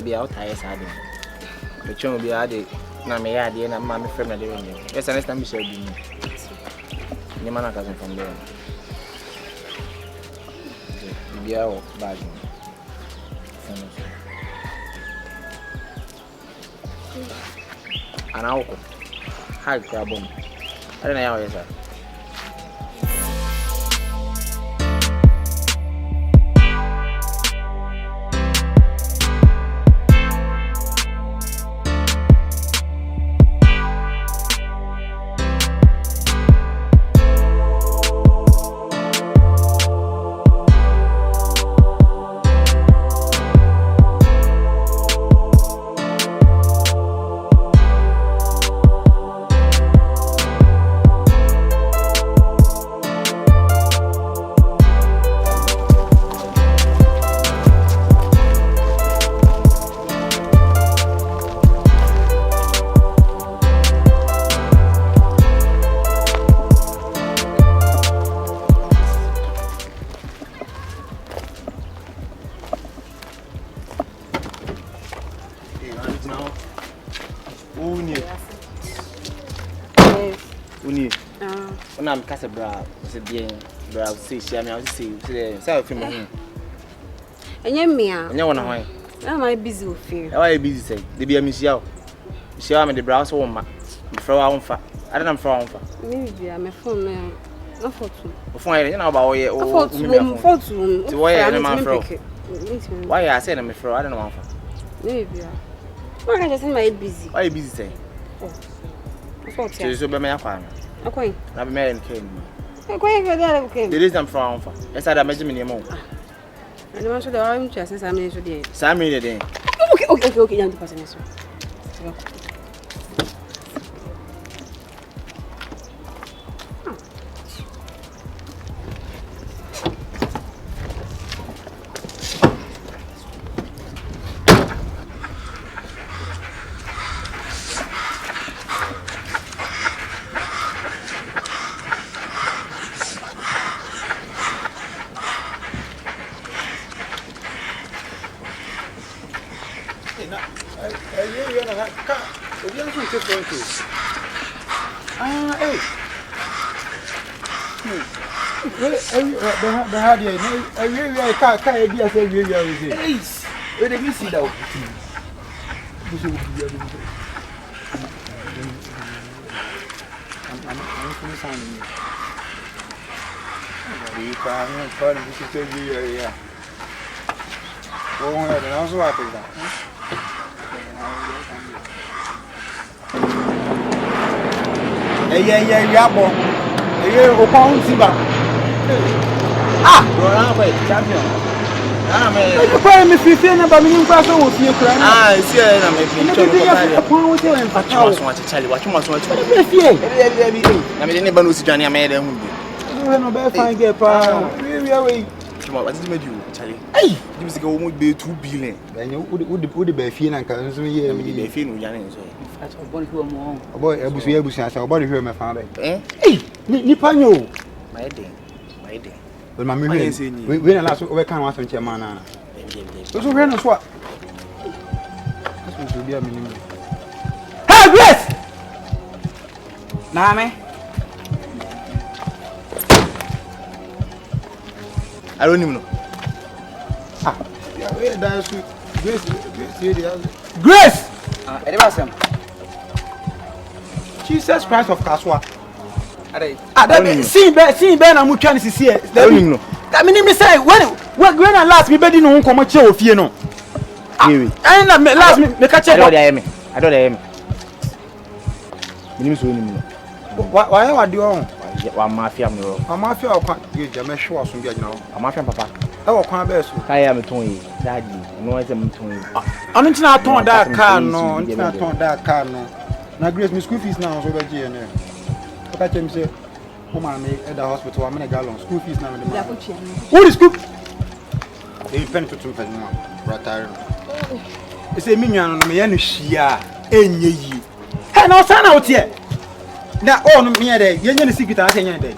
Be out here, Sadie. The chum will be added. Now, may I, dear, and mammy from the room. Yes, I understand, Michelle. Your man cousin from there. Be out bad. An hour. Hard crab. I don't know how it is. I'm Casabra, was a being brow, see, she, I mean, see, self him. And you, me, and you want to why? Am I busy with fear? Why busy? Say, they be a miss you. She am the brows woman. Throw on fat. I don't know from fat. Maybe I'm a phone now. No photo. Before I know about where or photo. To why I'm a fro. Why I said I'm a fro, I don't know. Maybe. Why I just my busy? Why busy say? Oh, so be my farm. Okay. I'm married came. Okay. The reason from yes, I imagine me more. And I'm sure the orange chances I'm in today. Sammy the day. Okay, young person. Hey, you must go with be 2 billion. Then you would be feeling and can be feeling young. Boy, I was able to answer about here, my father. Eh? Hey, Nipano, my day. But my mother is saying, we are last over can answer your man. So, run us what? This will be a minimum. Hey, yes! Name? I don't even know. Ah, yeah, that's Grace! Jesus Christ of Kaswa. See, Ben, I'm trying to see it. I don't even know. That means say, when I last, me bedding on come chill of you know. I last me catch it. I don't hear me. Why are you doing? One mafia, I'm mafia, I can't get a measure of some now. A mafia, papa. I will come back. I am a Tony, Daddy, no, I'm Tony. I'm not on that car, no, I'm not on that car, no. Now, Grace, my school fees now is over here. Look at him say, come on, at the hospital, I'm in a gallon. School fees now. What is school? They pen to 2 penny now. It's a minion on me and Shia, and ye. Hey, no, son out here. Now, all me a day, young secret, I say any day.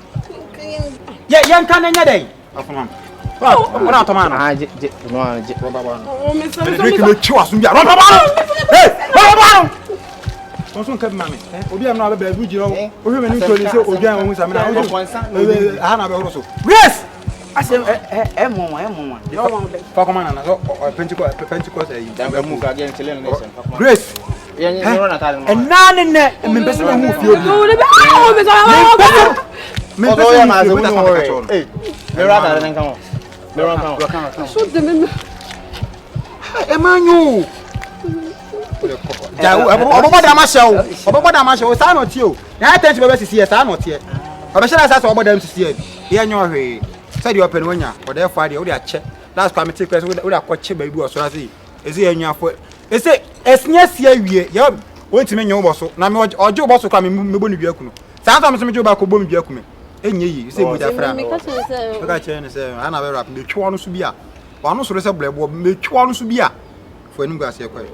Yeah, young can any day. Well, I'm not a man. I did one. Oh, Mr. Don't come, mammy. We are not a bad would you know? We have an insurance or down with some also. Yes! I said, Emma, Pokemon or Pentecost, a move against Grace. And none in there, and Miss Emmanuel. About sign not you. I tell you, see, I'm not here. I shall ask about them to see it. Here, no, said you open when you or their Friday or their check. Last time I take place with a coach baby or so. Is he in your foot? Is it as near here? You went to me your boss. Now, or Joe Bosso coming, Mubuni Biacuno. Sometimes I'm about Kubum Biacume. And ye, say with a friend. Look at you and say, I never wrap me 2 hours to be up. One also is a blab, me 2 hours to be up. For any gas here. Party.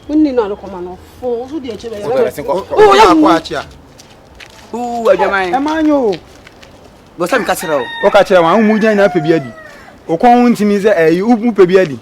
We need not come on. Oh, who did you? Oh, Emmanuel. Go some casserole. Okay, I'm moving up a beady. O, come to me, you, Pebiadi.